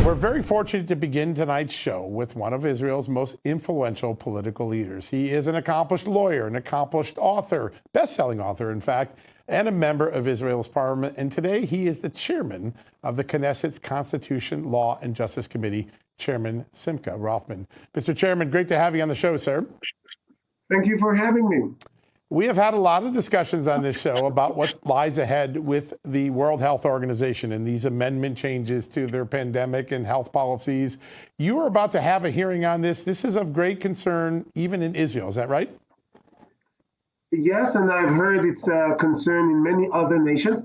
We're very fortunate to begin tonight's show with one of Israel's most influential political leaders. He is an accomplished lawyer, an accomplished author, best-selling author, in fact, and a member of Israel's parliament. And today he is the chairman of the Knesset's Constitution, Law, and Justice Committee, Chairman Simcha Rotman. Mr. Chairman, great to have you on the show, sir. Thank you for having me. We have had a lot of discussions on this show about what lies ahead with the World Health Organization and these amendment changes to their pandemic and health policies. You are about to have a hearing on this. This is of great concern, even in Israel. Is that right? Yes, and I've heard it's a concern in many other nations.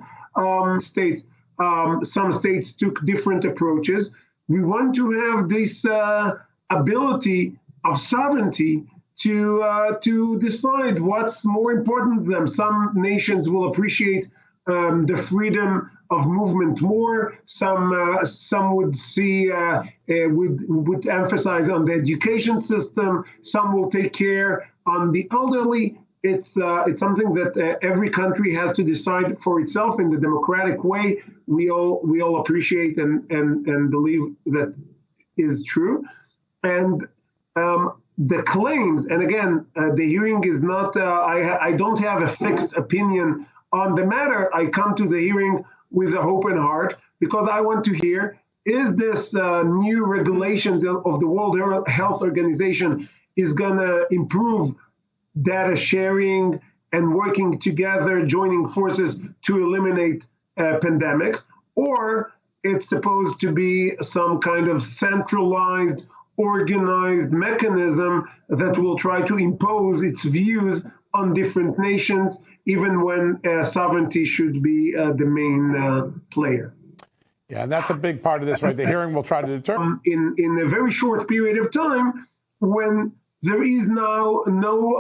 States. Some states took different approaches. We want to have this ability of sovereignty to decide what's more important to them. Some nations will appreciate the freedom of movement more. Some would see would emphasize on the education system. Some will take care on the elderly. It's something that every country has to decide for itself in the democratic way. We all appreciate and believe that is true. And the claims, and again, the hearing is not, I don't have a fixed opinion on the matter. I come to the hearing with an open heart because I want to hear, is this new regulations of the World Health Organization is going to improve data sharing and working together, joining forces to eliminate pandemics, or it's supposed to be some kind of centralized organized mechanism that will try to impose its views on different nations, even when sovereignty should be the main player. Yeah, and that's a big part of this, right? The hearing will try to determine. In a very short period of time, when there is now no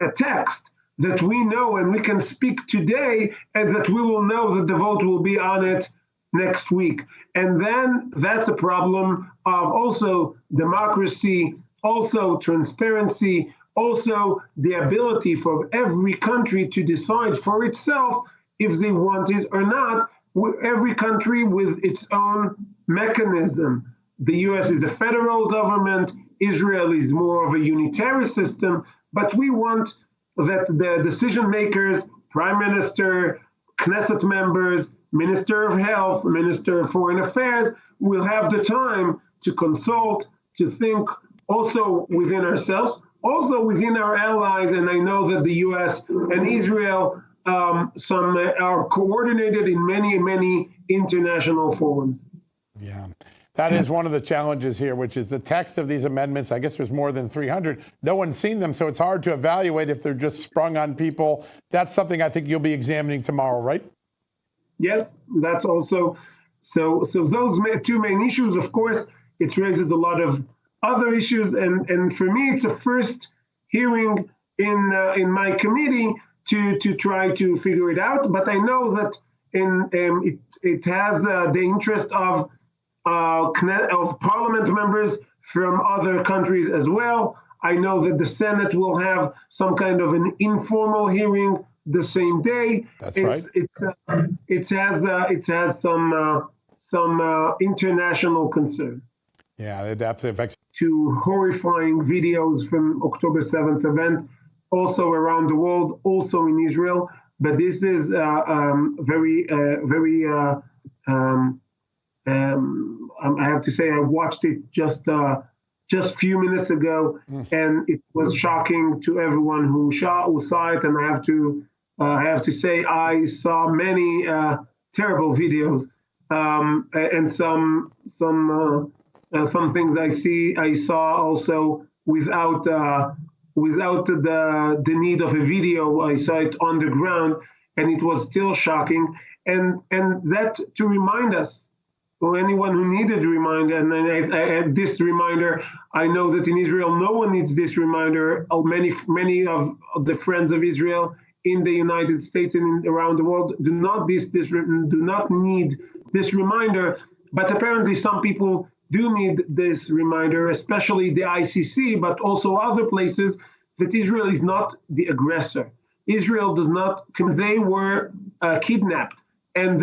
a text that we know and we can speak today, and that we will know that the vote will be on it next week. And then that's a problem of also democracy, also transparency, also the ability for every country to decide for itself if they want it or not, every country with its own mechanism. The US is a federal government, Israel is more of a unitary system, but we want that the decision makers, prime minister, Knesset members, Minister of Health, Minister of Foreign Affairs, will have the time to consult, to think also within ourselves, also within our allies. And I know that the US and Israel some are coordinated in many, many international forums. Yeah, that is one of the challenges here, which is the text of these amendments. I guess there's more than 300. No one's seen them, so it's hard to evaluate if they're just sprung on people. That's something I think you'll be examining tomorrow, right? Yes, that's also, so those two main issues, of course, it raises a lot of other issues. And for me, it's a first hearing in my committee to try to figure it out. But I know that it has the interest of parliament members from other countries as well. I know that the Senate will have some kind of an informal hearing the same day. That's right. It has some international concern. Yeah, it absolutely affects. To horrifying videos from October 7th event, also around the world, also in Israel. But this is very. I have to say, I watched it just a few minutes ago, and it was shocking to everyone who saw it. And I have to say, I saw many terrible videos, and some things I saw also without the need of a video. I saw it on the ground, and it was still shocking. And that to remind us, or anyone who needed a reminder, and this reminder, I know that in Israel, no one needs this reminder. Many of the friends of Israel in the United States and around the world do not need this reminder. But apparently, some people do need this reminder, especially the ICC, but also other places, that Israel is not the aggressor. Israel does not. They were kidnapped, and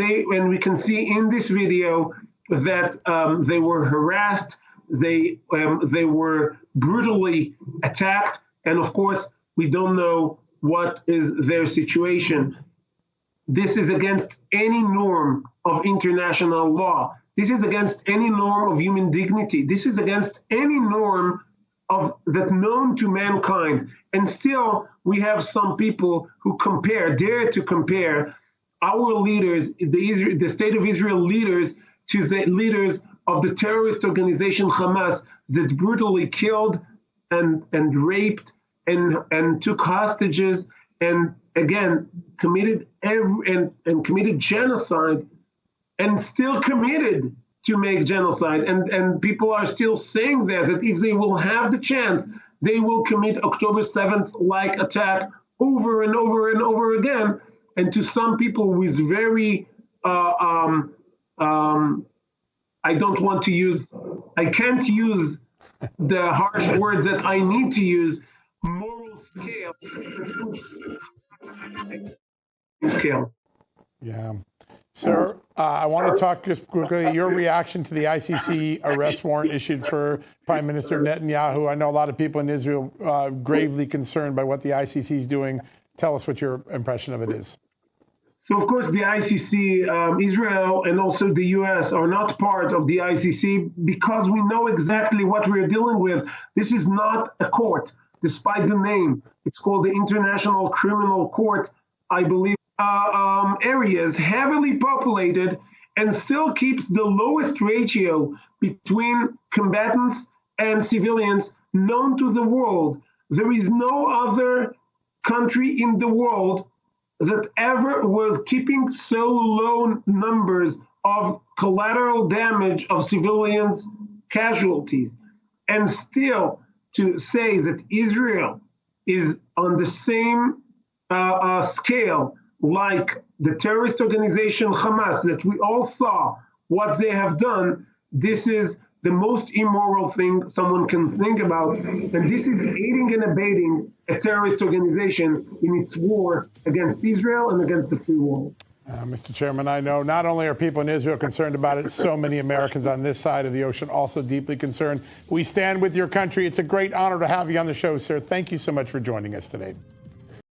we can see in this video that they were harassed, they were brutally attacked, and of course, we don't know what is their situation. This is against any norm of international law. This is against any norm of human dignity. This is against any norm of that known to mankind. And still, we have some people who dare to compare our leaders, the State of Israel leaders, to the leaders of the terrorist organization Hamas that brutally killed and raped and took hostages and again committed committed genocide and still committed to make genocide. And people are still saying that if they will have the chance, they will commit October 7th like attack over and over and over again. And to some people with very I can't use the harsh words that I need to use, moral scale. Yeah. Sir, I want to talk just quickly, your reaction to the ICC arrest warrant issued for Prime Minister Netanyahu. I know a lot of people in Israel gravely concerned by what the ICC is doing. Tell us what your impression of it is. So, of course, the ICC, Israel and also the US are not part of the ICC because we know exactly what we're dealing with. This is not a court, despite the name. It's called the International Criminal Court, I believe. Areas heavily populated and still keeps the lowest ratio between combatants and civilians known to the world. There is no other country in the world that ever was keeping so low numbers of collateral damage of civilians casualties. And still to say that Israel is on the same scale like the terrorist organization Hamas, that we all saw what they have done, this is the most immoral thing someone can think about. And this is aiding and abetting a terrorist organization in its war against Israel and against the free world. Mr. Chairman, I know not only are people in Israel concerned about it, so many Americans on this side of the ocean also deeply concerned. We stand with your country. It's a great honor to have you on the show, sir. Thank you so much for joining us today.